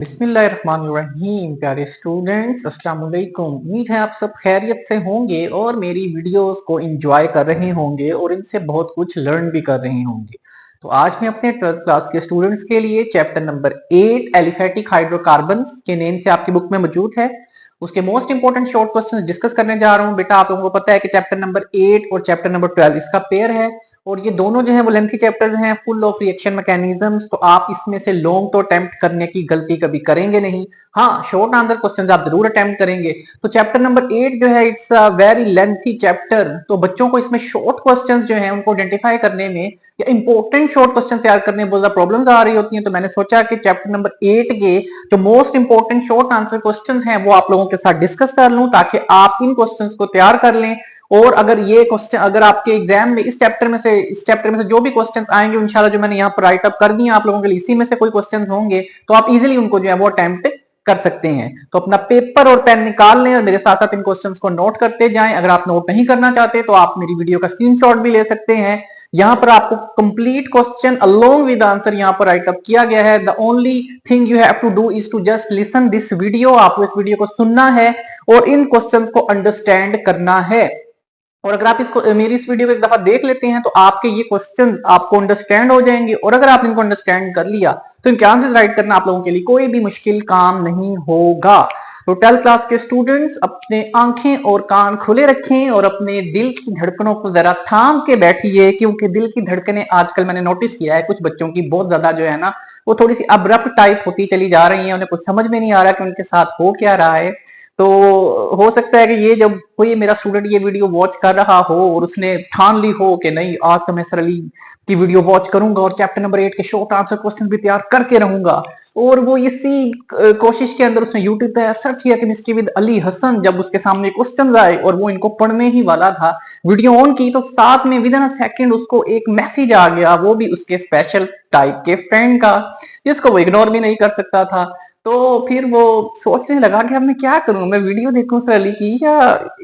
बिस्मिल्लाहिर्रहमानिर्रहीम। प्यारे स्टूडेंट्स, अस्सलाम वालेकुम। उम्मीद है आप सब खैरियत से होंगे और मेरी वीडियोस को एंजॉय कर रहे होंगे और इनसे बहुत कुछ लर्न भी कर रहे होंगे। तो आज मैं अपने 12th क्लास के स्टूडेंट्स के लिए चैप्टर नंबर 8 एलिफेटिक हाइड्रोकार्बन्स के नेम से आपकी बुक में मौजूद है, उसके most important short question discuss करने जा रहा हूँ। बेटा आप लोगों को पता है कि चैप्टर नंबर 8 और चैप्टर नंबर 12 इसका पेयर है और ये दोनों जो है वो लेंथी चैप्टर्स हैं, फुल ऑफ रिएक्शन मैकेनिज्म्स। तो आप इसमें से लॉन्ग तो अटेम्प्ट करने की गलती कभी करेंगे नहीं। हाँ, शॉर्ट आंसर क्वेश्चंस आप जरूर अटेम्प्ट करेंगे। तो चैप्टर नंबर 8 जो है it's a very lengthy chapter, तो बच्चों को इसमें शॉर्ट क्वेश्चंस जो है उनको आइडेंटिफाई करने में या इंपॉर्टेंट शॉर्ट क्वेश्चन तैयार करने में बहुत ज्यादा प्रॉब्लम्स आ रही होती हैं। तो मैंने सोचा कि चैप्टर नंबर 8 के जो most important short answer questions हैं वो आप लोगों के साथ डिस्कस कर लूं ताकि आप इन क्वेश्चंस को तैयार कर लें। और अगर ये क्वेश्चन अगर आपके एग्जाम में इस चैप्टर में से जो भी क्वेश्चंस आएंगे इंशाल्लाह जो मैंने यहाँ पर राइट अप कर दिए आप लोगों के लिए, इसी में से कोई क्वेश्चंस होंगे तो आप इजीली उनको जो है वो अटेम्प्ट कर सकते हैं। तो अपना पेपर और पेन निकाल लें और मेरे साथ साथ इन क्वेश्चंस को नोट करते जाएं। अगर आप नोट नहीं करना चाहते तो आप मेरी वीडियो का स्क्रीनशॉट भी ले सकते हैं। यहाँ पर आपको complete question along with answer यहाँ पर राइट अप किया गया है। The only thing you have to do is to just listen this video. आपको इस वीडियो को सुनना है और इन क्वेश्चंस को अंडरस्टैंड करना है। और अगर आप इसको मेरी इस वीडियो को एक दफा देख लेते हैं तो आपके ये क्वेश्चन आपको अंडरस्टैंड हो जाएंगे और अगर आपने इनको अंडरस्टैंड कर लिया तो इनके आंसर्स राइट करना आप लोगों के लिए कोई भी मुश्किल काम नहीं होगा। तो 12th क्लास के स्टूडेंट्स अपने आंखें और कान खुले रखें और अपने दिल की धड़कनों को जरा थाम के बैठिए, क्योंकि दिल की धड़कनें आजकल मैंने नोटिस किया है कुछ बच्चों की बहुत ज्यादा जो है ना वो थोड़ी सी अब्रप्ट टाइप होती चली जा रही है। उन्हें कुछ समझ में नहीं आ रहा कि उनके साथ हो क्या रहा है। तो हो सकता है कि ये जब कोई मेरा स्टूडेंट ये वीडियो वॉच कर रहा हो और उसने ठान ली हो कि नहीं आज तो मैं सर अली की वीडियो वॉच करूंगा और चैप्टर नंबर 8 के शॉर्ट आंसर क्वेश्चन भी तैयार करके रहूंगा, और वो इसी कोशिश के अंदर उसने यूट्यूब पे सर्च किया केमिस्ट्री विद अली हसन। जब उसके सामने क्वेश्चन आए और वो इनको पढ़ने ही वाला था, वीडियो ऑन की तो साथ में विद इन अ सेकंड उसको एक मैसेज आ गया, वो भी उसके स्पेशल टाइप के फ्रेंड का, जिसको वो इग्नोर भी नहीं कर सकता था। तो फिर वो सोचने लगा कि अब मैं क्या करूं, मैं वीडियो देखूं सर अली की या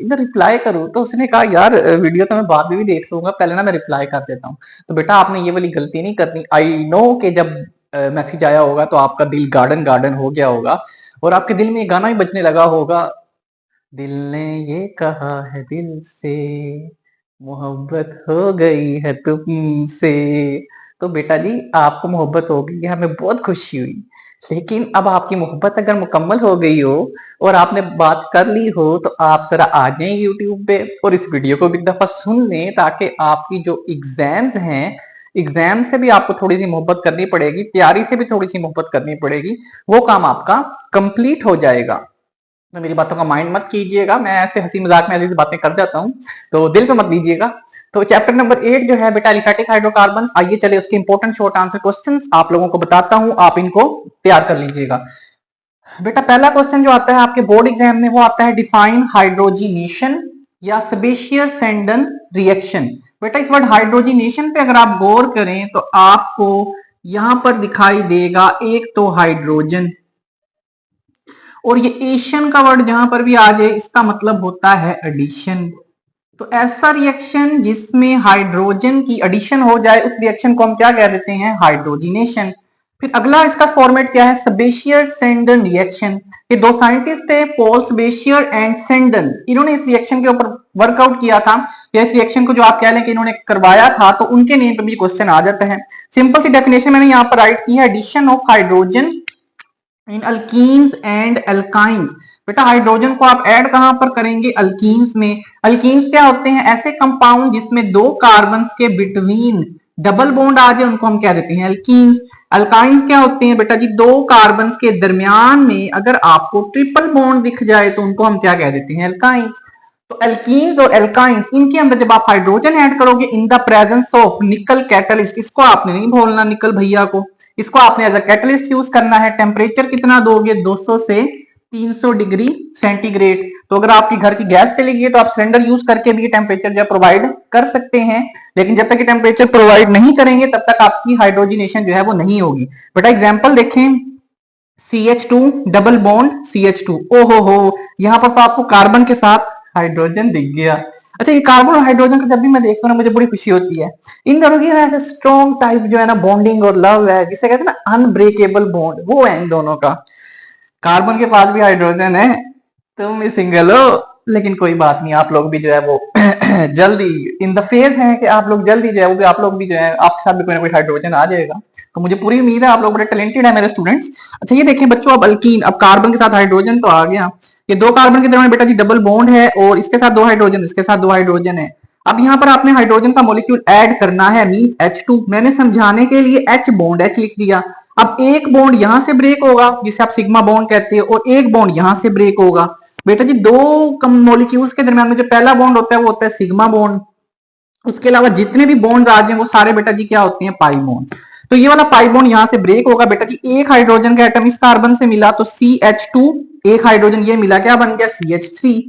इधर रिप्लाई करूं। तो उसने कहा यार वीडियो तो मैं बाद में भी देख लूंगा, पहले ना मैं रिप्लाई कर देता हूं। तो बेटा आपने ये वाली गलती नहीं करनी। आई नो कि जब मैसेज आया होगा तो आपका दिल गार्डन गार्डन हो गया होगा और आपके दिल में ये गाना ही बजने लगा होगा, दिल ने ये कहा है दिल से मोहब्बत हो गई है तुमसे। तो बेटा जी आपको मोहब्बत हो गई है, हमें बहुत खुशी हुई, लेकिन अब आपकी मोहब्बत अगर मुकम्मल हो गई हो और आपने बात कर ली हो तो आप जरा आ जाएं यूट्यूब पे और इस वीडियो को भी एक दफा सुन लें ताकि आपकी जो एग्जाम्स हैं, एग्जाम से भी आपको थोड़ी सी मोहब्बत करनी पड़ेगी, तैयारी से भी थोड़ी सी मोहब्बत करनी पड़ेगी, वो काम आपका कंप्लीट हो जाएगा। तो मेरी बातों का माइंड मत कीजिएगा, मैं ऐसे हंसी मजाक में ऐसी बातें कर जाता हूँ तो दिल पे मत लीजिएगा। तो चैप्टर नंबर 8 जो है बेटा एलिफेटिक हाइड्रोकार्बन्स, आइए चले उसके इंपॉर्टेंट शॉर्ट आंसर क्वेश्चंस आप लोगों को बताता हूं, आप इनको तैयार कर लीजिएगा। बेटा पहला क्वेश्चन जो आता है आपके बोर्ड एग्जाम में वो आता है डिफाइन हाइड्रोजिनेशन या सेबेशियर सेंडन रिएक्शन। बेटा इस वर्ड हाइड्रोजिनेशन पे अगर आप गौर करें तो आपको यहां पर दिखाई देगा एक तो हाइड्रोजन, और ये एशियन का वर्ड जहां पर भी आ जाए इसका मतलब होता है एडिशन। तो ऐसा रिएक्शन जिसमें हाइड्रोजन की एडिशन हो जाए उस रिएक्शन को हम क्या कह देते हैं, हाइड्रोजिनेशन। फिर अगला इसका फॉर्मेट क्या है, सेबेशियर सेंडन रिएक्शन। ये दो साइंटिस्ट थे पॉल सेबेशियर एंड सेंडन, इन्होंने इस रिएक्शन के ऊपर वर्कआउट किया था या इस रिएक्शन को जो आप कह लें कि इन्होंने करवाया था, तो उनके नेम पे भी क्वेश्चन आ जाता है। सिंपल सी डेफिनेशन मैंने यहाँ पर राइट की है, addition of hydrogen in alkenes and alkynes. बेटा हाइड्रोजन को आप ऐड कहां पर करेंगे, अल्कीन्स में। अल्कीन्स क्या होते हैं, ऐसे कंपाउंड जिसमें दो कार्बन्स के बिटवीन डबल बॉन्ड आ जाए उनको हम क्या देते हैं, अल्कीन्स। अल्काइंस क्या होते हैं बेटा जी, दो कार्बन्स के दरमियान में अगर आपको ट्रिपल बॉन्ड दिख जाए तो उनको हम क्या कह देते हैं, अल्काइंस। तो एल्कीन्स और एल्काइंस इनके अंदर जब आप हाइड्रोजन ऐड करोगे इन द प्रेजेंस ऑफ निकल कैटलिस्ट, इसको आपने नहीं बोलना निकल भैया को, इसको आपने एज अ कैटलिस्ट यूज करना है। टेम्परेचर कितना दोगे, 200 से 300 डिग्री सेंटीग्रेड। तो अगर आपकी घर की गैस चली गई तो आप सिलेंडर यूज करके भी टेम्परेचर जो प्रोवाइड कर सकते हैं, लेकिन जब तक टेम्परेचर प्रोवाइड नहीं करेंगे तब तक आपकी हाइड्रोजिनेशन जो है वो नहीं होगी। बेटा एग्जाम्पल देखें, CH2 डबल बॉन्ड CH2, ओहो हो, यहाँ पर तो आपको कार्बन के साथ हाइड्रोजन दिख गया। अच्छा ये कार्बन और हाइड्रोजन का जब भी मैं देखता हूँ ना मुझे बड़ी खुशी होती है, इन दोनों की ऐसे स्ट्रॉन्ग टाइप जो है ना बॉन्डिंग और लव है, जिसे कहते हैं ना अनब्रेकेबल बॉन्ड, वो है इन दोनों का। कार्बन के पास भी हाइड्रोजन है, तुम भी सिंगल हो, लेकिन कोई बात नहीं, आप लोग भी जो है वो जल्दी इन द फेज है कि आप लोग जल्दी जो है वो आप लोग भी जो है आपके साथ भी कोई ना कोई हाइड्रोजन आ जाएगा। तो मुझे पूरी उम्मीद है आप लोग बड़े टैलेंटेड है मेरे स्टूडेंट्स। अच्छा ये देखें बच्चों, अब अल्कीन, अब कार्बन के साथ हाइड्रोजन तो आ गया, ये दो कार्बन के दरमियान बेटा जी डबल बॉन्ड है और इसके साथ दो हाइड्रोजन, इसके साथ दो हाइड्रोजन है। अब यहाँ पर आपने हाइड्रोजन का मॉलिक्यूल ऐड करना है, मींस H2। मैंने समझाने के लिए H बॉन्ड H लिख दिया। अब एक बॉन्ड यहां से ब्रेक होगा जिसे आप सिग्मा बॉन्ड कहते हैं, और एक बॉन्ड यहां से ब्रेक होगा। बेटा जी दो मॉलिक्यूल्स के दरमियान में जो पहला बॉन्ड होता है वो होता है सिग्मा बॉन्ड। उसके अलावा जितने भी बॉन्ड आ जाए वो सारे बेटा जी क्या होते हैं, पाई बॉन्ड। तो ये वाला पाई बॉन्ड यहां से ब्रेक होगा बेटा जी, एक हाइड्रोजन का एटम इस कार्बन से मिला तो CH2, एक हाइड्रोजन ये मिला, क्या बन गया CH3।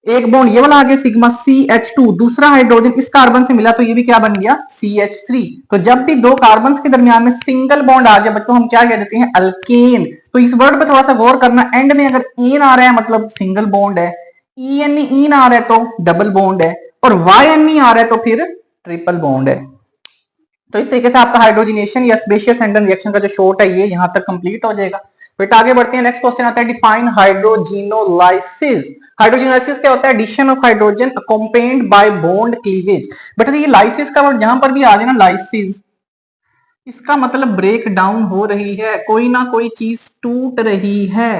एक बॉन्ड ये वाला आ गया सिग्मा CH2, दूसरा हाइड्रोजन इस कार्बन से मिला तो ये भी क्या बन गया CH3। तो जब भी दो कार्बन के दरमियान में सिंगल बॉन्ड आ जाए बच्चों हम क्या कह देते हैं, अल्केन। तो इस वर्ड पे थोड़ा सा गौर करना, एंड में अगर इन आ रहा है मतलब सिंगल बॉन्ड है, इन आ रहा है तो डबल बॉन्ड है, और YN आ रहा है तो फिर ट्रिपल बॉन्ड है। तो इस तरीके से आपका हाइड्रोजनेशन या स्पेशियस एंडन रिएक्शन का जो शॉर्ट है ये यहां तक कंप्लीट हो जाएगा। फिर आगे बढ़ते हैं, नेक्स्ट क्वेश्चन आता है डिफाइन हाइड्रोजिनोलाइसिस। हाइड्रोजिनोलाइसिस क्या होता है, addition of hydrogen accompanied by bond cleavage. बेटा ये लाइसिस का वर्ड जहां पर भी आ जाए ना, लाइसिस, इसका मतलब ब्रेक डाउन हो रही है, कोई ना कोई चीज टूट रही है।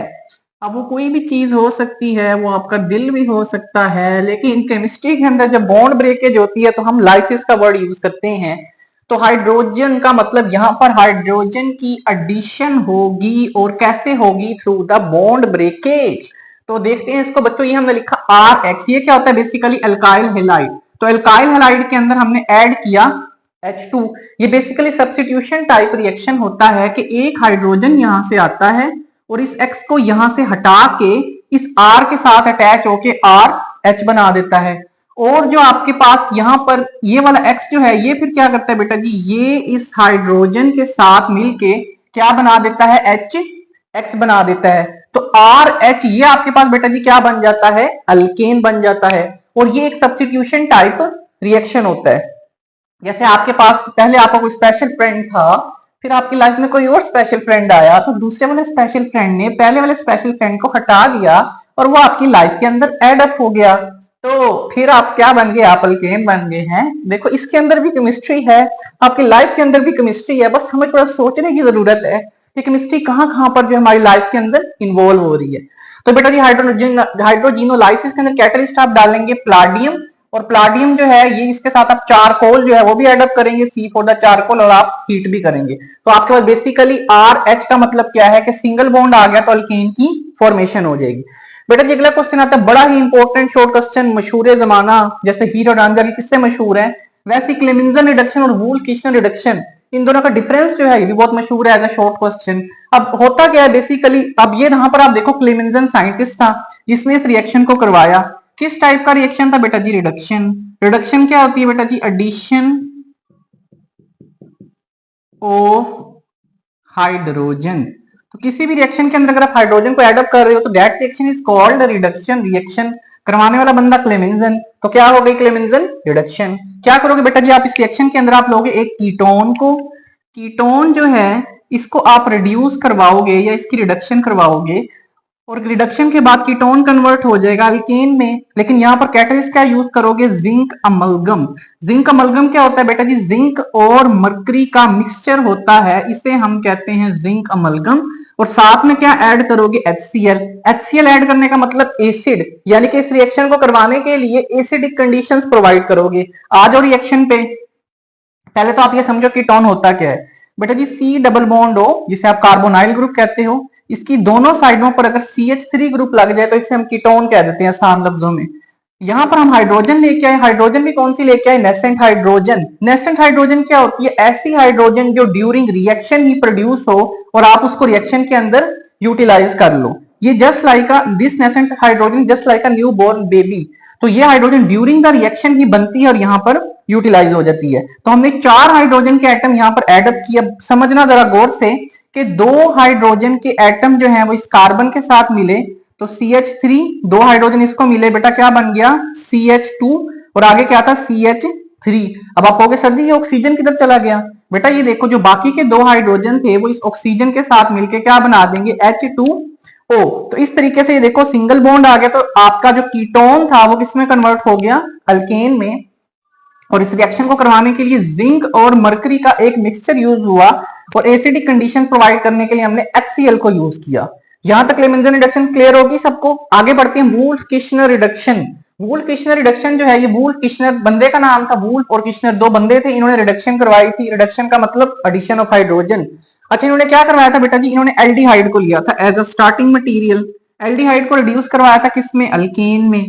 अब वो कोई भी चीज हो सकती है, वो आपका दिल भी हो सकता है, लेकिन केमिस्ट्री के अंदर जब बॉन्ड ब्रेकेज होती है तो हम लाइसिस का वर्ड यूज करते हैं। तो हाइड्रोजन का मतलब यहाँ पर हाइड्रोजन की एडिशन होगी, और कैसे होगी, थ्रू द बॉन्ड ब्रेकेज। तो देखते हैं इसको बच्चों, ये हमने लिखा RH, ये क्या होता है, बेसिकली अल्काइल हैलाइड। तो अल्काइल हैलाइड के अंदर हमने ऐड किया H2। ये बेसिकली सब्स्टिट्यूशन टाइप रिएक्शन होता है कि एक हाइड्रोजन यहां से आता है और इस X को यहां से हटा के इस R के साथ अटैच होके RH बना देता है। और जो आपके पास यहाँ पर ये वाला X जो है ये फिर क्या करता है बेटा जी, ये इस हाइड्रोजन के साथ मिलके क्या बना देता है, X बना देता है। तो RH ये आपके पास बेटा जी क्या बन जाता है, अल्केन बन जाता है। और ये एक सब्स्टिट्यूशन टाइप रिएक्शन होता है। जैसे आपके पास पहले आपका कोई स्पेशल फ्रेंड था, फिर आपकी लाइफ में कोई और स्पेशल फ्रेंड आया, तो दूसरे वाले स्पेशल फ्रेंड ने पहले वाले स्पेशल फ्रेंड को हटा दिया और वो आपकी लाइफ के अंदर एड अप हो गया। तो फिर आप क्या बन गए, आप अल्केन बन गए हैं। देखो इसके अंदर भी केमिस्ट्री है, आपकी लाइफ के अंदर भी केमिस्ट्री है, बस हमें थोड़ा सोचने की जरूरत है कि केमिस्ट्री कहाँ कहाँ पर जो हमारी लाइफ के अंदर इन्वॉल्व हो रही है। तो बेटा जी हाइड्रोजिनोलाइसिस के अंदर कैटलिस्ट आप डालेंगे प्लाडियम, और प्लाडियम जो है ये इसके साथ आप चारकोल जो है वो भी एडअप करेंगे, C फॉर द चारकोल, और आप हीट भी करेंगे। तो आपके पास बेसिकली RH का मतलब क्या है कि सिंगल बॉन्ड आ गया तो अल्केन की फॉर्मेशन हो जाएगी। बेटा जी अगला क्वेश्चन आता है बड़ा ही इंपॉर्टेंट शॉर्ट क्वेश्चन, मशहूर जमाना, जैसे हीट और डांजा की किससे मशहूर है, वैसे क्लेमिंसन रिडक्शन और वूल किशन रिडक्शन, इन दोनों का डिफरेंस जो है ये भी बहुत मशहूर है एज अ शॉर्ट क्वेश्चन। अब होता क्या है बेसिकली, अब ये यहाँ पर आप देखो क्लेमिंसन साइंटिस्ट था जिसने इस रिएक्शन को करवाया। किस टाइप का रिएक्शन था बेटा जी, रिडक्शन। रिडक्शन क्या होती है बेटा जी, एडिशन ऑफ हाइड्रोजन। तो किसी भी रिएक्शन के अंदर अगर आप हाइड्रोजन को एड अप कर रहे हो तो that reaction is called reduction reaction. करवाने वाला बंदा क्लेमिंसन, तो क्या हो गई क्लेमिंसन रिडक्शन। क्या करोगे बेटा जी, आप इस रिएक्शन के अंदर आप लोगे एक कीटोन को, कीटोन जो है इसको आप रिड्यूस करवाओगे या इसकी रिडक्शन करवाओगे, और रिडक्शन के बाद कीटोन कन्वर्ट हो जाएगा अल्केन में। लेकिन यहाँ पर कैटलिस्ट क्या यूज करोगे, जिंक अमलगम। जिंक अमलगम क्या होता है बेटा जी, जिंक और मरकरी का मिक्सचर होता है, इसे हम कहते हैं जिंक अमलगम। और साथ में क्या ऐड करोगे, HCl। HCl ऐड करने का मतलब एसिड, यानी कि इस रिएक्शन को करवाने के लिए एसिडिक कंडीशंस प्रोवाइड करोगे। आ जाओ रिएक्शन पे, पहले तो आप ये समझो कीटोन होता क्या है बेटा जी, C डबल बॉन्ड हो जिसे आप कार्बोनाइल ग्रुप कहते हो, इसकी दोनों साइडों पर अगर CH3 ग्रुप लग जाए तो इसे हम कीटोन कह देते हैं आसान लफ्जों में। यहां पर हम हाइड्रोजन लेके आए, हाइड्रोजन भी कौन सी लेके आए, नेसेंट हाइड्रोजन। नेसेंट हाइड्रोजन क्या होती है, ऐसी हाइड्रोजन जो ड्यूरिंग रिएक्शन ही प्रोड्यूस हो और आप उसको रिएक्शन के अंदर यूटिलाइज कर लो। ये just like this nascent hydrogen just like a new born baby. तो ये हाइड्रोजन ड्यूरिंग द रिएक्शन ही बनती है और यहाँ पर यूटिलाइज हो जाती है। तो हमने 4 हाइड्रोजन के एटम यहाँ पर एडअप किया। समझना जरा गौर से कि 2 हाइड्रोजन के एटम जो है वो इस कार्बन के साथ मिले तो CH3, 2 हाइड्रोजन इसको मिले, बेटा क्या बन गया CH2, और आगे क्या था CH3। अब आप कहोगे सर जी ये ऑक्सीजन किधर चला गया, बेटा ये देखो जो बाकी के 2 हाइड्रोजन थे वो इस ऑक्सीजन के साथ मिलके क्या बना देंगे H2, O। तो इस तरीके से ये देखो सिंगल बॉन्ड आ गया, तो आपका जो कीटोन था वो किसमें कन्वर्ट हो गया, अल्केन में। और इस रिएक्शन को करवाने के लिए जिंक और मरकरी का एक मिक्सचर यूज हुआ और एसिडिक कंडीशन प्रोवाइड करने के लिए हमने HCl को यूज किया। यहां तक लेमेंजन रिडक्शन क्लियर होगी सबको। आगे बढ़ते हैं Wolff Kishner reduction. Wolff Kishner reduction जो है, ये वुल्फ किश्नर बंदे का नाम था, वुल्फ और किश्नर दो बंदे थे, इन्होंने रिडक्शन करवाई थी। रिडक्शन का मतलब एडिशन ऑफ हाइड्रोजन। अच्छा, इन्होंने क्या करवाया था बेटा जी, इन्होंने एल्डिहाइड को लिया था as a starting material. Aldehyde को रिड्यूस करवाया था किसमें, अल्केन में।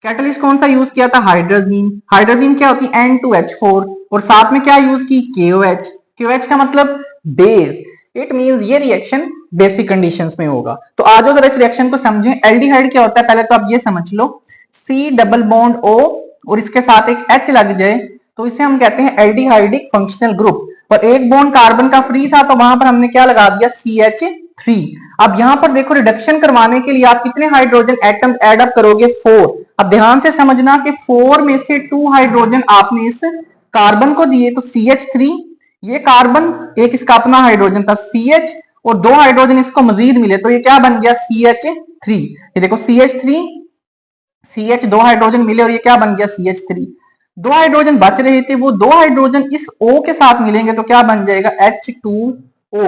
कैटलिस्ट कौन सा यूज किया था, हाइड्रोजीन। हाइड्रोजीन क्या होती है, N2H4। और साथ में क्या यूज की, KOH। KOH का मतलब बेस। इट मींस ये रिएक्शन बेसिक कंडीशंस में होगा। तो आज जरा इस रिएक्शन को समझें। एल्डिहाइड क्या होता है, पहले तो आप ये समझ लो, C डबल बॉन्ड O और इसके साथ एक H लग जाए तो इसे हम कहते हैं एल्डिहाइडिक फंक्शनल ग्रुप। और एक बॉन्ड कार्बन का फ्री था तो वहां पर हमने क्या लगा दिया, CH3। अब यहां पर देखो रिडक्शन करवाने के लिए आप कितने हाइड्रोजन एटम ऐड अप करोगे, 4। अब ध्यान से समझना कि 4 में से 2 हाइड्रोजन आपने इस कार्बन को दिए तो CH3, ये कार्बन एक इसका अपना हाइड्रोजन था CH, और 2 हाइड्रोजन इसको मजीद मिले तो ये क्या बन गया, CH3। ये देखो CH3 CH 2 हाइड्रोजन मिले और ये क्या बन गया, CH3। 2 हाइड्रोजन बच रहे थे, वो 2 हाइड्रोजन इस O के साथ मिलेंगे तो क्या बन जाएगा, H2O।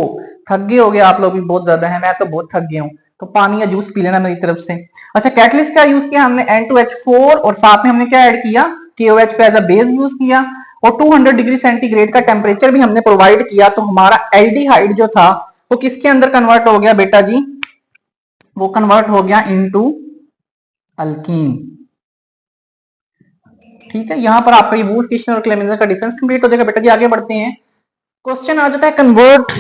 थक गए हो गए आप लोग भी बहुत ज्यादा है, मैं तो बहुत थक गया हूं, तो पानी या जूस पी लेना मेरी तरफ से। अच्छा, कैटलिस्ट क्या यूज किया हमने, N2H4 और साथ में हमने क्या ऐड किया, KOH को एज अ बेस यूज किया और 200 डिग्री सेंटीग्रेड का टेम्परेचर भी हमने प्रोवाइड किया। तो हमारा एल्डिहाइड जो था वो किसके अंदर कन्वर्ट हो गया बेटा जी, वो कन्वर्ट हो गया इनटू अल्कीन। ठीक है, यहां पर आपका ये वुल्फ किश्नर और क्लेमेंजर का डिफरेंस कंप्लीट हो जाएगा बेटा जी। आगे बढ़ते हैं, क्वेश्चन आ जाता है convert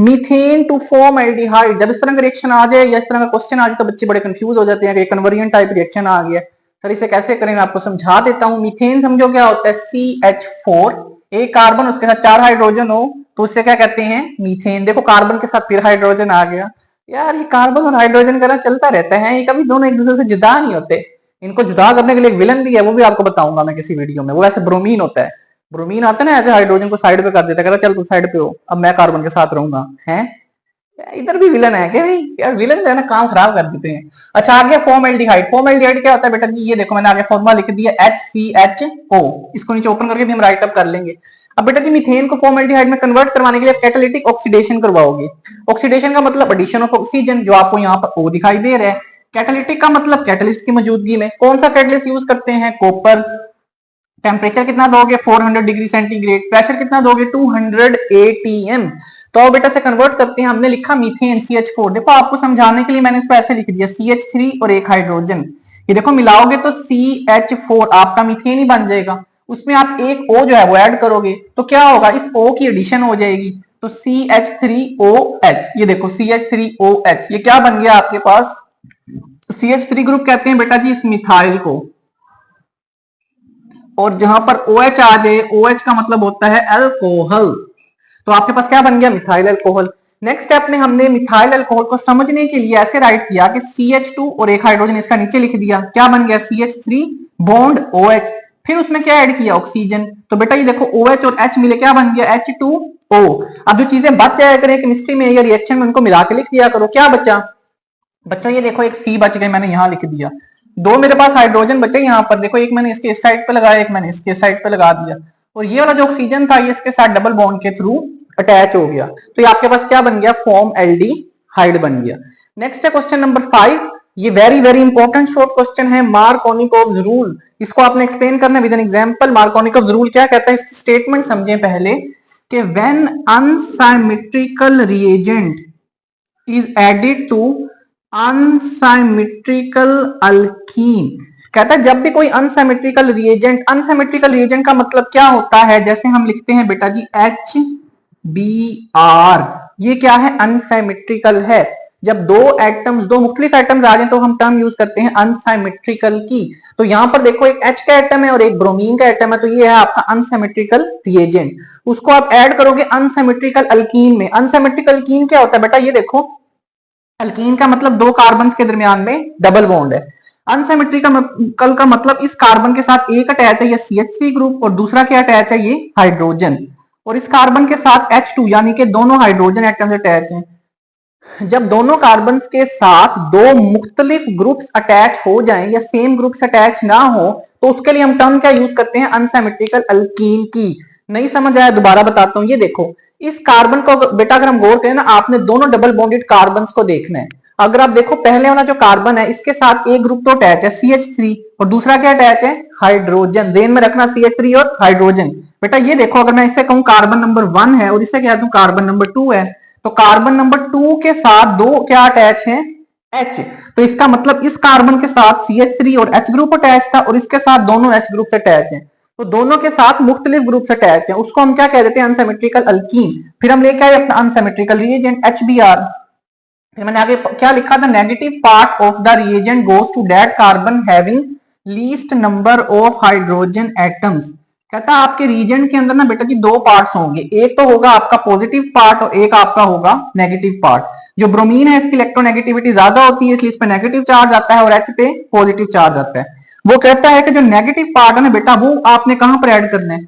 methane to formaldehyde. जब इस तरह का रिएक्शन आ जाए या इस तरह का क्वेश्चन आ जाए तो बच्चे बड़े कंफ्यूज हो जाते हैं कि कन्वर्जन टाइप रिएक्शन आ गया, सर इसे कैसे करें, मैं आपको समझा देता हूं। मीथेन समझो क्या होता है, CH4, एक कार्बन उसके साथ 4 हाइड्रोजन हो तो उससे क्या कहते हैं, मीथेन। देखो कार्बन के साथ फिर हाइड्रोजन आ गया, यार ये कार्बन और हाइड्रोजन का चलता रहता है, ये कभी दोनों एक दूसरे से जुदा नहीं होते। इनको जुदा करने के लिए एक विलन भी है, वो भी आपको बताऊंगा मैं किसी वीडियो में। वो ऐसे ब्रोमीन होता है, ब्रोमीन आता है ना, ऐसे हाइड्रोजन को साइड पे कर देता है, कहता चल तू साइड पे हो, अब मैं कार्बन के साथ रहूंगा। है इधर भी विलन है क्या, नहीं यार विलन जो है ना काम खराब कर देते हैं। अच्छा आ गया फॉर्म एल्डिहाइड। फॉर्म एल्डिहाइड क्या होता है बेटा जी, ये देखो मैंने आगे फॉर्मूला लिख दिया HCHO, इसको नीचे ओपन करके भी हम राइट अप कर लेंगे। अब बेटा जी मीथेन को फॉर्म एल्डिहाइड में कन्वर्ट करवाने के लिए कैटालिटिक ऑक्सीडेशन करवाओगे। ऑक्सीडेशन का मतलब एडिशन ऑफ ऑक्सीजन, जो आपको यहाँ पर O दिखाई दे रहा है। कैटालिटिक का मतलब कैटलिस्ट की मौजूदगी में। कौन सा कैटलिस्ट यूज करते हैं, कॉपर। टेम्परेचर कितना दोगे, 400 डिग्री सेंटीग्रेड। प्रेशर कितना दोगे, 200 ATM। तो अब बेटा से कन्वर्ट करते हैं। हमने लिखा मीथेन CH4, देखो आपको समझाने के लिए मैंने इसको ऐसे लिख दिया, CH3 और एक हाइड्रोजन, ये देखो मिलाओगे तो CH4 आपका मीथेन ही बन जाएगा। उसमें आप एक O जो है वो ऐड करोगे तो क्या होगा, इस O की एडिशन हो जाएगी तो CH3OH। ये देखो CH3OH, ये क्या बन गया आपके पास, CH3 ग्रुप कहते हैं बेटा जी इस मिथाइल को। और जहां पर OH आ जाए, OH का मतलब होता है अल्कोहल, तो आपके पास क्या बन गया, मिथाइल अल्कोहल। नेक्स्ट स्टेप में हमने मिथाइल अल्कोहल को समझने के लिए ऐसे राइट किया कि CH2 और एक हाइड्रोजन इसका नीचे लिख दिया, क्या बन गया, CH3 बॉन्ड OH। फिर उसमें क्या ऐड किया, ऑक्सीजन। तो बेटा ये देखो OH और H मिले क्या बन गया, H2O। अब जो चीजें बच जाया करें केमिस्ट्री में या रिएक्शन में उनको मिला के लिख दिया करो। क्या बचा बच्चों, ये देखो एक C बच गए, मैंने यहां लिख दिया। 2 मेरे पास हाइड्रोजन बचे यहाँ पर, देखो एक मैंने इसके इस साइड पे लगाया, एक मैंने इसके साइड पे लगा दिया। और ये वाला जो ऑक्सीजन था ये इसके साथ डबल बॉन्ड के थ्रू अटैच हो गया, तो ये आपके पास क्या बन गया, फॉर्म एल्डिहाइड बन गया। नेक्स्ट है क्वेश्चन नंबर 5। ये very very important short question है, मार्कोनिकोव्स रूल। इसको आपने एक्सप्लेन करना with an example. Markovnikov's rule क्या कहता है, इसकी स्टेटमेंट समझें पहले कि when unsymmetrical reagent is added to unsymmetrical alkene. कहता है जब भी कोई अनसिमेट्रिकल रिएजेंट, अनसिमेट्रिकल रिएजेंट का मतलब क्या होता है, जैसे हम लिखते हैं बेटा जी HBr, ये क्या है, अनसिमेट्रिकल है। जब दो एटम्स, दो मुख्तलिफ एटम्स आ जाए तो हम टर्म यूज करते हैं अनसिमेट्रिकल की। तो यहां पर देखो एक H का एटम है और एक ब्रोमीन का एटम है, तो ये है आपका अनसिमेट्रिकल रिएजेंट। उसको आप ऐड करोगे अनसिमेट्रिकल अल्कीन में। अनसिमेट्रिकल अल्कीन क्या होता है बेटा, ये देखो अल्कीन का मतलब 2 कार्बन के दरमियान में डबल बॉन्ड है। अनसिमेट्रिकल का मतलब इस कार्बन के साथ एक अटैच है, ये CH3 ग्रुप, और दूसरा क्या अटैच है, ये हाइड्रोजन। और इस कार्बन के साथ H2 यानी कि दोनों हाइड्रोजन एटम अटैच हैं। जब दोनों कार्बन के साथ दो मुख्तलिफ ग्रुप्स अटैच हो जाएं या सेम ग्रुप्स अटैच ना हो तो उसके लिए हम टर्म क्या यूज करते हैं, अनसिमेट्रिकल अल्कीन की। नहीं समझ आया, दोबारा बताता हूं। ये देखो, इस कार्बन को बेटा अगर हम गौर करें ना, आपने दोनों डबल बॉन्डेड कार्बन को देखना है। अगर आप देखो पहले वाला जो कार्बन है इसके साथ एक ग्रुप तो अटैच है CH3 और दूसरा क्या अटैच है, हाइड्रोजन। जेन में रखना CH3 और हाइड्रोजन। बेटा ये देखो, अगर मैं इसे कहूं कार्बन नंबर 1 है और इसे कह दूं कार्बन नंबर 2 है, तो कार्बन नंबर 2 के साथ दो क्या अटैच है, H। तो इसका मतलब इस कार्बन के साथ CH3 और H ग्रुप अटैच था और इसके साथ दोनों H ग्रुप से अटैच है। तो दोनों के साथ मुख्तलिफ ग्रुप से अटैच है, उसको हम क्या कह देते हैं, अनसिमेट्रिकल अल्कीन। फिर हम लेके आए अपना अनसिमेट्रिकल रिएजेंट HBr। फिर मैंने आगे क्या लिखा था, negative part of the reagent goes to that carbon having least number of hydrogen atoms. कहता है आपके रीजन के अंदर ना बेटा जी दो पार्ट्स होंगे, एक तो होगा आपका पॉजिटिव पार्ट और एक आपका होगा नेगेटिव पार्ट। जो ब्रोमीन है इसकी इलेक्ट्रोनेगेटिविटी ज्यादा होती है, इसलिए इस पे नेगेटिव चार्ज आता है और H पे पॉजिटिव चार्ज आता है। वो कहता है कि जो नेगेटिव पार्ट है ना बेटा, वो आपने कहां पर ऐड करना है।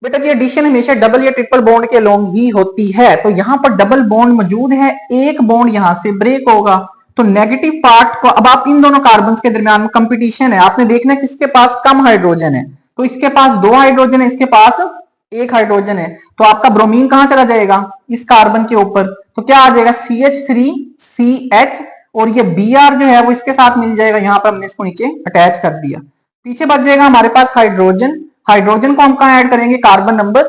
बेटा जी एडिशन हमेशा डबल या ट्रिपल बॉन्ड के अलोंग ही होती है, तो यहां पर डबल बॉन्ड मौजूद है, एक बॉन्ड यहां से ब्रेक होगा। तो नेगेटिव पार्ट को अब आप इन दोनों कार्बन के दरमियान में कंपटीशन है, आपने देखना है किसके पास कम हाइड्रोजन है। तो इसके पास दो हाइड्रोजन है, इसके पास एक हाइड्रोजन है, तो आपका ब्रोमीन कहां चला जाएगा, इस कार्बन के ऊपर। तो क्या आ जाएगा CH3CH और ये Br जो है वो इसके साथ मिल जाएगा, यहां पर हमने इसको नीचे अटैच कर दिया। पीछे बच जाएगा हमारे पास हाइड्रोजन। हाइड्रोजन को हम कहां ऐड करेंगे, कार्बन नंबर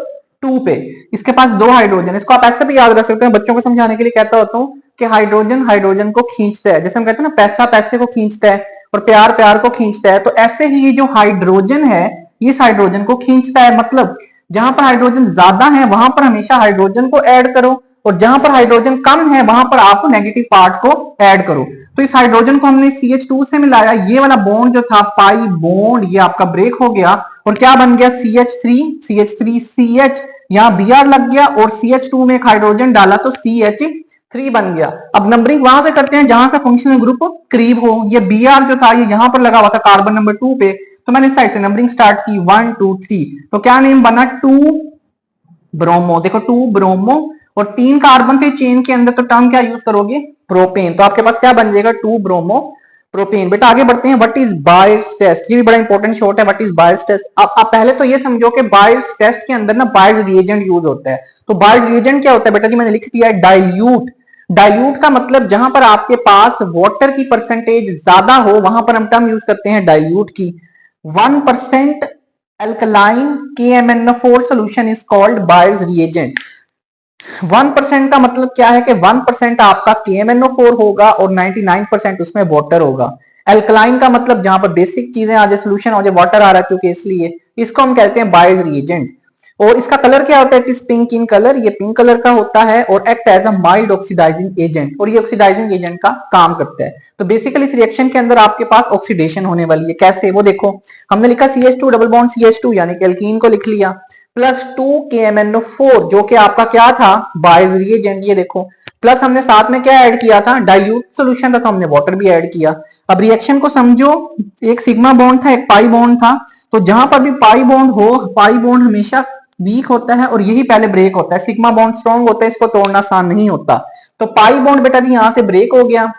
2 पे। इसके पास दो हाइड्रोजन, इसको आप ऐसे भी याद रख सकते हैं, बच्चों को समझाने के लिए कहता होता हूं कि हाइड्रोजन हाइड्रोजन को खींचता है, जैसे हम कहते हैं ना पैसा पैसे को खींचता है और प्यार प्यार को खींचता है, तो ऐसे ही ये जो हाइड्रोजन है इस हाइड्रोजन को खींचता है। मतलब जहां पर हाइड्रोजन ज्यादा है वहां पर हमेशा हाइड्रोजन को ऐड करो और जहां पर हाइड्रोजन कम है वहां पर आप नेगेटिव पार्ट को ऐड करो। तो इस हाइड्रोजन को हमने CH2 से मिलाया, ये वाला बॉन्ड जो था पाई बॉन्ड ये आपका ब्रेक हो गया और क्या बन गया CH3CH यहां Br लग गया और CH2 में एक हाइड्रोजन डाला तो CH3 बन गया। अब नंबरिंग वहां से करते हैं जहां से फंक्शनल ग्रुप करीब हो। ये Br जो था ये यहां पर लगा हुआ था कार्बन नंबर 2 पे, तो मैंने इस साइड से नंबरिंग स्टार्ट की 1 2 3। तो क्या नेम बना 2 ब्रोमो। देखो 2 ब्रोमो और 3 कार्बन थे चेन के अंदर, तो टर्म क्या यूज करोगे, प्रोपेन। तो आपके पास क्या बन जाएगा 2 ब्रोमो प्रोपेन। बेटा आगे बढ़ते हैं, व्हाट इज बायर्स टेस्ट, ये भी बड़ा इंपॉर्टेंट शॉर्ट है, व्हाट इज बायर्स टेस्ट। आप पहले तो ये समझो कि बायर्स टेस्ट के अंदर ना बायर्स रिएजेंट यूज होता है। तो बायर्स रिएजेंट क्या होता है बेटा जी, मैंने लिख दिया है डाइल्यूट। डाइल्यूट का मतलब जहां पर आपके पास वाटर की परसेंटेज ज्यादा हो वहां पर हम टर्म यूज करते हैं डाइल्यूट की। 1% alkaline KMnO4 solution is called Bayer's reagent। 1% का मतलब क्या है कि 1% आपका KMnO4 होगा और 99% उसमें वाटर होगा। एल्कलाइन का मतलब जहां पर बेसिक चीजें आ जाए, सोल्यूशन हो जाए, वाटर आ रहा है क्योंकि, इसलिए इसको हम कहते हैं बायर्स रिएजेंट। और इसका कलर क्या होता है, it is pink in colour, ये पिंक कलर का होता है और act as a mild oxidising agent, और ये ऑक्सीडाइजिंग एजेंट का काम करता है। तो बेसिकली इस रिएक्शन के अंदर आपके पास ऑक्सीडेशन होने वाली है। कैसे, वो देखो, हमने लिखा CH2 डबल बॉन्ड CH2 यानी कि एल्कीन को लिख लिया प्लस 2 KMnO4 जो कि आपका क्या था, बायर्स रिएजेंट। ये देखो प्लस हमने साथ में क्या ऐड किया था, डाइल्यूट सॉल्यूशन था, तो हमने वाटर भी ऐड किया। अब रिएक्शन को समझो, एक सिग्मा बॉन्ड था एक पाई बॉन्ड था, तो जहां पर भी पाई बॉन्ड हो, पाई बॉन्ड हमेशा वीक होता है और यही पहले ब्रेक होता है। सिग्मा बॉन्ड स्ट्रॉन्ग होता है, इसको तोड़ना आसान नहीं होता। तो पाई बॉन्ड बेटा जी यहां से ब्रेक हो गया।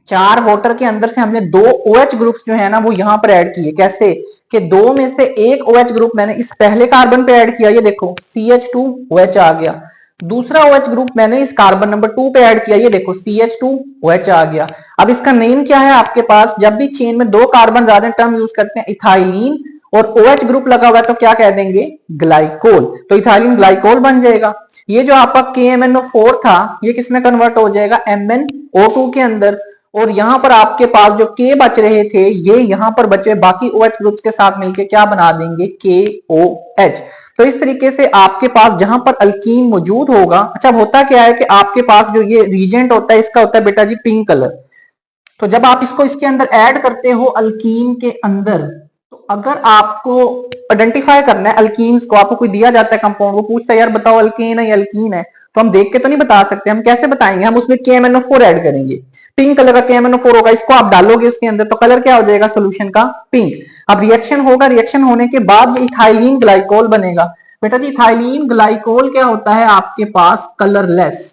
4 वाटर के अंदर से हमने 2 OH ग्रुप्स जो है ना वो यहां पर ऐड किए। कैसे कि 2 में से एक OH ग्रुप मैंने इस पहले कार्बन पे ऐड किया, ये देखो CH2OH आ गया। दूसरा OH ग्रुप मैंने इस कार्बन नंबर 2 पे ऐड किया, ये देखो CH2OH आ गया। अब इसका नेम क्या है आपके पास, जब भी चेन में 2 कार्बन ज्यादा टर्म यूज करते हैं इथाइलिन और OH ग्रुप लगा हुआ है तो क्या कह देंगे, ग्लाइकोल। तो इथाइलिन ग्लाइकोल बन जाएगा। ये जो आपका KMnO4 था ये किसमें कन्वर्ट हो जाएगा, MnO2 के अंदर। और यहां पर आपके पास जो K बच रहे थे ये यहां पर बचे, बाकी OH ग्रुप्स के साथ मिलके क्या बना देंगे, KOH। तो इस तरीके से आपके पास जहां पर अल्कीन मौजूद होगा, अच्छा होता क्या है कि आपके पास जो ये रीजेंट होता है इसका होता है बेटा जी पिंक कलर। तो जब आप इसको इसके अंदर ऐड करते हो अल्कीन के अंदर, तो अगर आपको आइडेंटिफाई करना है अल्कीन्स को, आपको कोई दिया जाता है कंपाउंड, वो पूछता है यार बताओ अल्कीन है या अल्कीन है, तो हम देख के तो नहीं बता सकते, हम कैसे बताएंगे, हम उसमें KMnO4 ऐड करेंगे। पिंक कलर का KMnO4 होगा, इसको आप डालोगे उसके अंदर तो कलर क्या हो जाएगा सोल्यूशन का, पिंक। अब रिएक्शन होगा, रिएक्शन होने के बाद ये इथाइलिन ग्लाइकोल बनेगा। बेटा जी इथाइलिन ग्लाइकोल क्या होता है आपके पास, कलरलेस।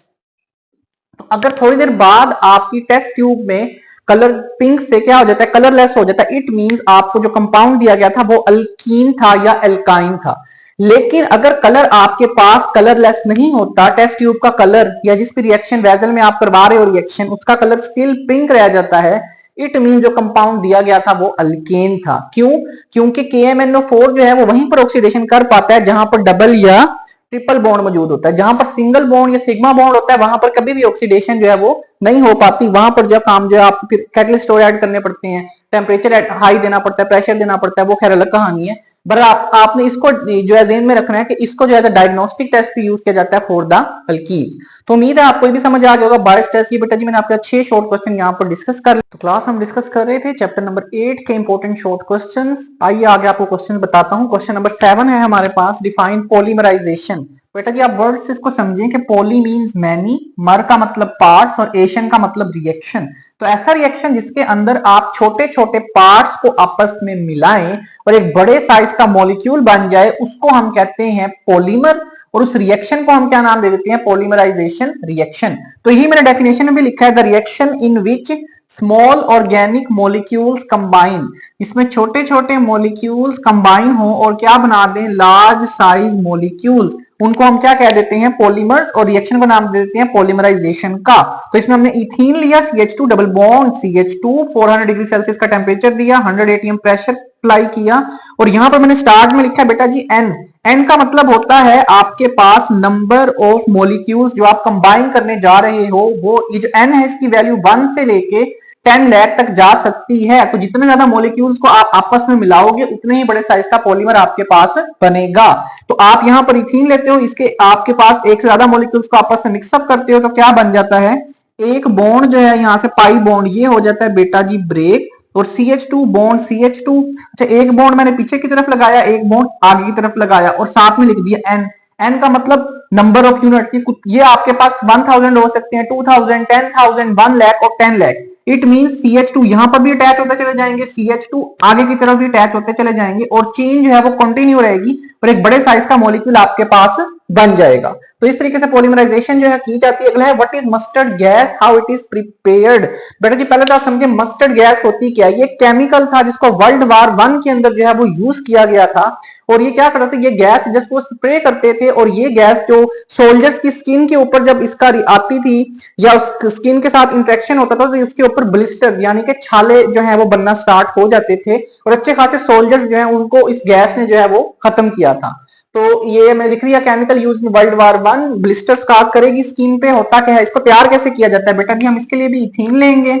तो अगर थोड़ी देर बाद आपकी टेस्ट ट्यूब में कलर पिंक से क्या हो जाता है, कलरलेस हो जाता है, इट मींस आपको जो कंपाउंड दिया गया था वो अल्कीन था या एल्काइन था। लेकिन अगर कलर आपके पास कलरलेस नहीं होता, टेस्ट ट्यूब का कलर या जिस भी रिएक्शन वेजल में आप करवा रहे हो रिएक्शन, उसका कलर स्टिल पिंक रह जाता है, इट मीन जो कंपाउंड दिया गया था वो अल्केन था। क्यों? क्योंकि KMnO4 जो है वो वहीं पर ऑक्सीडेशन कर पाता है जहां पर डबल या ट्रिपल बॉन्ड मौजूद होता है। जहां पर सिंगल बॉन्ड या सिग्मा बॉन्ड होता है वहां पर कभी भी ऑक्सीडेशन जो है वो नहीं हो पाती। वहां पर जब काम जो है आप फिर कैटलिस्ट और ऐड करने पड़ते हैं, टेम्परेचर हाई देना पड़ता है, प्रेशर देना पड़ता है, वो खैर अलग कहानी है। पर आपने इसको जो है ज़हन में रखना है कि इसको जो है डायग्नोस्टिक टेस्ट भी यूज किया जाता है फॉर द अल्कीन्स। तो उम्मीद है आपको ये भी समझ आ गया होगा बायस टेस्ट। ये बेटा जी मैंने आपके 6 शॉर्ट क्वेश्चन यहाँ पर डिस्कस कर लिया। तो क्लास हम डिस्कस कर रहे थे चैप्टर नंबर 8 के इंपॉर्टेंट शॉर्ट क्वेश्चंस। आइए आगे आपको क्वेश्चन बताता हूँ। क्वेश्चन नंबर 7 है हमारे पास, डिफाइन पॉलीमराइजेशन। बेटा जी आप वर्ड से इसको समझें कि पॉली मीन्स मैनी, मर का मतलब पार्ट्स और एशन का मतलब रिएक्शन। तो ऐसा रिएक्शन जिसके अंदर आप छोटे छोटे पार्ट्स को आपस में मिलाएं और एक बड़े साइज का मॉलिक्यूल बन जाए, उसको हम कहते हैं पॉलीमर। और उस रिएक्शन को हम क्या नाम दे देते हैं? Polymerisation reaction. तो यही मैंने डेफिनेशन में भी लिखा है, the reaction in which small organic molecules combine. इसमें छोटे छोटे मॉलिक्यूल्स कंबाइन हो और क्या बना दें? Large size molecules. उनको हम क्या कह देते हैं? पॉलीमर्स। और रिएक्शन को नाम दे देते हैं पॉलीमराइजेशन का। तो इसमें हमने इथीन लिया, CH2 double bond CH2, 400 degree Celsius का टेम्परेचर दिया, 100 ATM प्रेशर अप्लाई किया। और यहां पर मैंने स्टार्ट में लिखा है बेटा जी N। N का मतलब होता है आपके पास नंबर ऑफ मॉलिक्यूल्स जो आप कंबाइन करने जा रहे हो। वो ये जो N है इसकी वैल्यू 1 से लेके 10 लाख तक जा सकती है। तो जितने ज्यादा मॉलिक्यूल्स को आप आपस में मिलाओगे उतने ही बड़े साइज का पॉलीमर आपके पास बनेगा। तो आप यहां पर इथीन लेते हो, इसके आपके पास एक से ज्यादा मॉलिक्यूल्स को आपस में मिक्सअप करते हो तो क्या बन जाता है? एक बॉन्ड जो है यहाँ से पाई बॉन्ड, ये हो जाता है बेटा जी ब्रेक। और CH2 बॉन्ड CH2, अच्छा एक बॉन्ड मैंने पीछे की तरफ लगाया, एक बॉन्ड आगे की तरफ लगाया और साथ में लिख दिया N। N का मतलब नंबर ऑफ यूनिट। ये आपके पास 1000 हो सकते हैं, 2000, 10,000, 1 लाख और 10 लाख। इट मीन CH2 यहां पर भी अटैच होते चले जाएंगे, CH2 आगे की तरफ भी अटैच होते चले जाएंगे और चेन जो है वो कंटिन्यू रहेगी और एक बड़े साइज का मॉलिक्यूल आपके पास बन जाएगा। तो इस तरीके से पॉलीमराइजेशन जो है की जाती है। अगला है what is mustard gas, how it is prepared. बेटा जी पहले तो आप समझे मस्टर्ड गैस होती क्या है। ये केमिकल था जिसको वर्ल्ड वार 1 के अंदर जो है वो यूज किया गया था। और ये क्या करते थे? ये गैस जिसको स्प्रे करते थे और ये गैस जो सोल्जर्स की स्किन के ऊपर जब इसका आती थी या उस स्किन के साथ इंटरेक्शन होता था तो उसके ऊपर ब्लिस्टर यानी कि छाले जो है वो बनना स्टार्ट हो जाते थे और अच्छे खासे सोल्जर्स जो है उनको इस गैस ने जो है वो खत्म किया था। तो ये मैं लिख रही है chemical use in world war 1, blisters cause करेगी स्किन पे। होता क्या है? इसको तैयार कैसे किया जाता है बेटा जी? हम इसके लिए भी इथीन लेंगे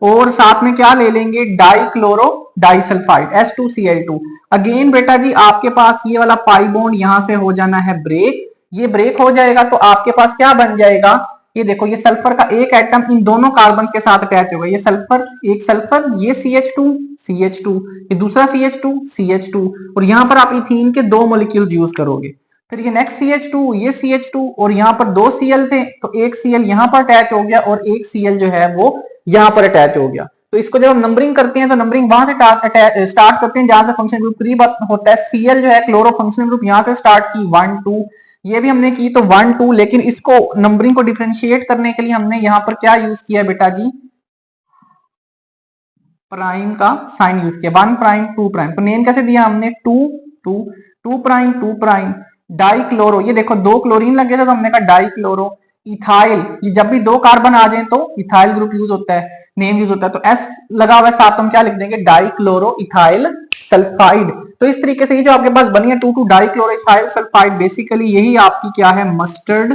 और साथ में क्या ले लेंगे? Dichloro disulphide H2Cl2। अगेन बेटा जी आपके पास ये वाला पाई बॉन्ड यहां से हो जाना है ब्रेक। ये ब्रेक हो जाएगा तो आपके पास क्या बन जाएगा? ये देखो, ये सल्फर का एक एटम इन दोनों कार्बन के साथ अटैच होगा। ये सल्फर, एक सल्फर, ये CH2 ये दूसरा CH2 और यहां पर आप इथीन के 2 मॉलिक्यूल्स यूज करोगे। फिर ये नेक्स्ट CH2, ये CH2 और यहाँ पर 2 Cl थे तो एक Cl यहाँ पर अटैच हो गया और एक Cl जो है वो यहाँ पर अटैच हो गया। तो इसको जब हम नंबरिंग करते हैं तो नंबरिंग वहां से स्टार्ट करते हैं जहां से फंक्शन ग्रुप 3 होता है। Cl जो है क्लोरो फंक्शनल ग्रुप, यहाँ से स्टार्ट की 1 2, ये भी हमने की तो 1 2। लेकिन इसको नंबरिंग को डिफरेंशिएट करने के लिए हमने यहाँ पर क्या यूज किया बेटा जी? प्राइम का साइन यूज किया, 1 प्राइम 2 प्राइम। तो नेम कैसे दिया हमने? 2 2 2 प्राइम 2 प्राइम डाइक्लोरो। ये देखो 2 क्लोरीन लगे थे तो हमने कहा डाइक्लोरो इथाइल। ये जब भी 2 कार्बन आ जाए तो इथाइल ग्रुप यूज होता है, नेम यूज होता है। तो S लगा हुआ है साथ, हम क्या लिख देंगे? Dichloro ethyl sulphide. तो इस तरीके से ये जो आपके पास बनी है 2 2 डाइक्लोरो इथाइल सल्फाइड, बेसिकली यही आपकी क्या है? Mustard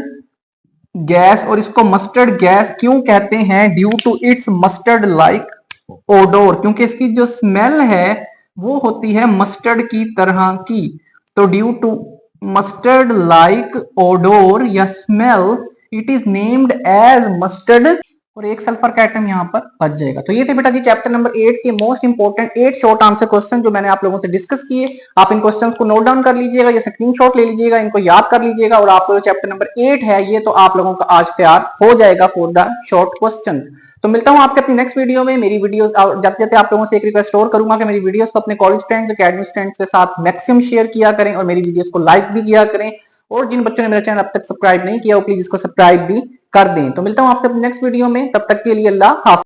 gas. और इसको मस्टर्ड गैस क्यों कहते हैं? Due to its mustard like odour, क्योंकि इसकी जो स्मेल है वो होती है मस्टर्ड की तरह की। तो due to mustard like odour या smell it is named as mustard. और एक सल्फर का एटम यहाँ पर बच जाएगा। तो ये थे बेटा जी चैप्टर नंबर 8 के most important 8 short answer question जो मैंने आप लोगों से डिस्कस किए। आप इन क्वेश्चंस को नोट डाउन कर लीजिएगा या स्क्रीनशॉट ले लीजिएगा, इनको याद कर लीजिएगा और आपको जो चैप्टर नंबर 8 है ये तो आप लोगों का आज तैयार हो जाएगा फॉर द शॉर्ट क्वेश्चन। तो मिलता हूं आपसे अपनी नेक्स्ट वीडियो में। मेरी वीडियोस जाते जाते आप लोगों से एक रिक्वेस्ट और करूंगा कि मेरी वीडियोस को अपने कॉलेज फ्रेंड्स, एकेडमिक फ्रेंड्स के साथ मैक्सिमम शेयर किया करें और मेरी वीडियोस को लाइक भी किया करें। और जिन बच्चों ने मेरा चैनल अब तक सब्सक्राइब नहीं किया वो प्लीज इसको सब्सक्राइब भी कर दें। तो मिलता हूं आपसे नेक्स्ट वीडियो में, तब तक के लिए अल्लाह हाफिज।